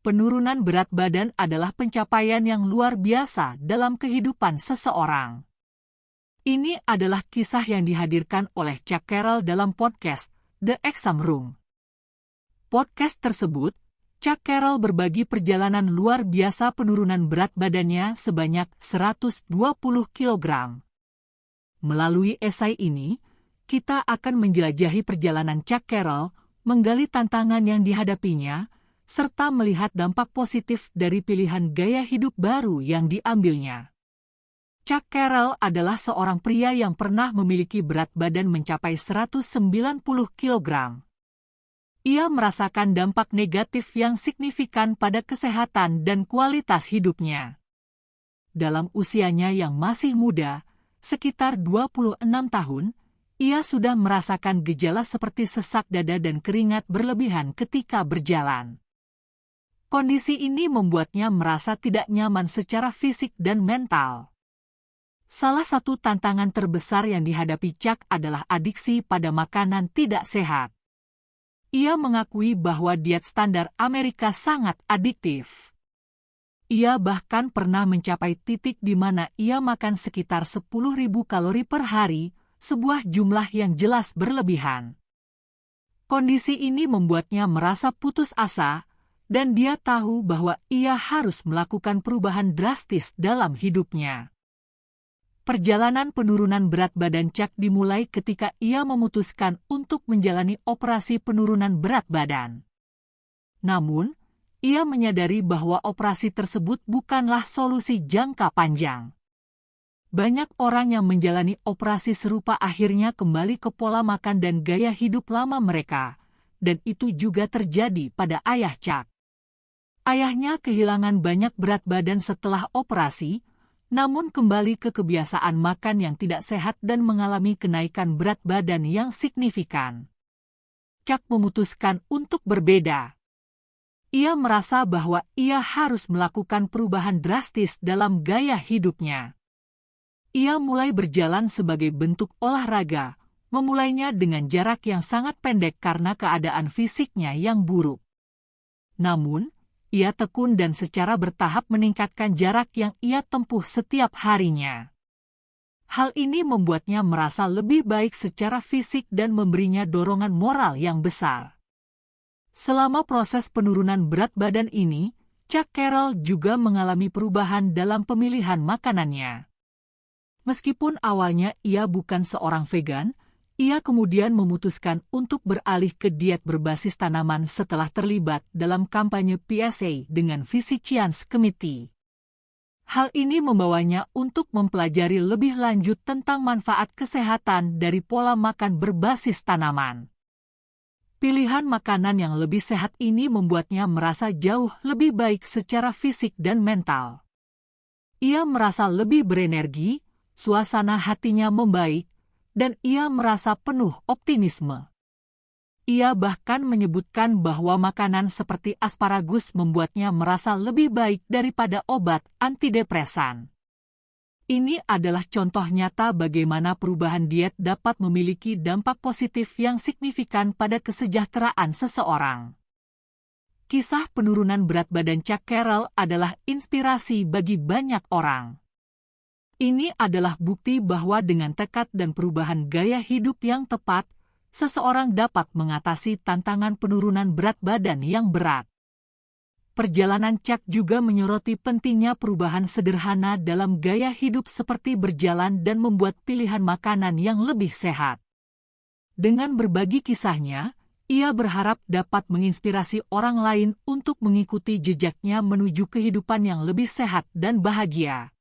Penurunan berat badan adalah pencapaian yang luar biasa dalam kehidupan seseorang. Ini adalah kisah yang dihadirkan oleh Chuck Carroll dalam podcast The Exam Room. Podcast tersebut, Chuck Carroll berbagi perjalanan luar biasa penurunan berat badannya sebanyak 120 kg. Melalui esai ini, kita akan menjelajahi perjalanan Chuck Carroll, menggali tantangan yang dihadapinya, serta melihat dampak positif dari pilihan gaya hidup baru yang diambilnya. Chuck Carroll adalah seorang pria yang pernah memiliki berat badan mencapai 190 kg. Ia merasakan dampak negatif yang signifikan pada kesehatan dan kualitas hidupnya. Dalam usianya yang masih muda, sekitar 26 tahun, ia sudah merasakan gejala seperti sesak dada dan keringat berlebihan ketika berjalan. Kondisi ini membuatnya merasa tidak nyaman secara fisik dan mental. Salah satu tantangan terbesar yang dihadapi Chuck adalah adiksi pada makanan tidak sehat. Ia mengakui bahwa diet standar Amerika sangat adiktif. Ia bahkan pernah mencapai titik di mana ia makan sekitar 10.000 kalori per hari, sebuah jumlah yang jelas berlebihan. Kondisi ini membuatnya merasa putus asa, dan dia tahu bahwa ia harus melakukan perubahan drastis dalam hidupnya. Perjalanan penurunan berat badan Chuck dimulai ketika ia memutuskan untuk menjalani operasi penurunan berat badan. Namun, ia menyadari bahwa operasi tersebut bukanlah solusi jangka panjang. Banyak orang yang menjalani operasi serupa akhirnya kembali ke pola makan dan gaya hidup lama mereka, dan itu juga terjadi pada ayah Chuck. Ayahnya kehilangan banyak berat badan setelah operasi, namun kembali ke kebiasaan makan yang tidak sehat dan mengalami kenaikan berat badan yang signifikan. Chuck memutuskan untuk berbeda. Ia merasa bahwa ia harus melakukan perubahan drastis dalam gaya hidupnya. Ia mulai berjalan sebagai bentuk olahraga, memulainya dengan jarak yang sangat pendek karena keadaan fisiknya yang buruk. Namun, ia tekun dan secara bertahap meningkatkan jarak yang ia tempuh setiap harinya. Hal ini membuatnya merasa lebih baik secara fisik dan memberinya dorongan moral yang besar. Selama proses penurunan berat badan ini, Chuck Carroll juga mengalami perubahan dalam pemilihan makanannya. Meskipun awalnya ia bukan seorang vegan, ia kemudian memutuskan untuk beralih ke diet berbasis tanaman setelah terlibat dalam kampanye PSA dengan Physicians Committee. Hal ini membawanya untuk mempelajari lebih lanjut tentang manfaat kesehatan dari pola makan berbasis tanaman. Pilihan makanan yang lebih sehat ini membuatnya merasa jauh lebih baik secara fisik dan mental. Ia merasa lebih berenergi, suasana hatinya membaik, dan ia merasa penuh optimisme. Ia bahkan menyebutkan bahwa makanan seperti asparagus membuatnya merasa lebih baik daripada obat antidepresan. Ini adalah contoh nyata bagaimana perubahan diet dapat memiliki dampak positif yang signifikan pada kesejahteraan seseorang. Kisah penurunan berat badan Chuck Carroll adalah inspirasi bagi banyak orang. Ini adalah bukti bahwa dengan tekad dan perubahan gaya hidup yang tepat, seseorang dapat mengatasi tantangan penurunan berat badan yang berat. Perjalanan Chuck juga menyoroti pentingnya perubahan sederhana dalam gaya hidup seperti berjalan dan membuat pilihan makanan yang lebih sehat. Dengan berbagi kisahnya, ia berharap dapat menginspirasi orang lain untuk mengikuti jejaknya menuju kehidupan yang lebih sehat dan bahagia.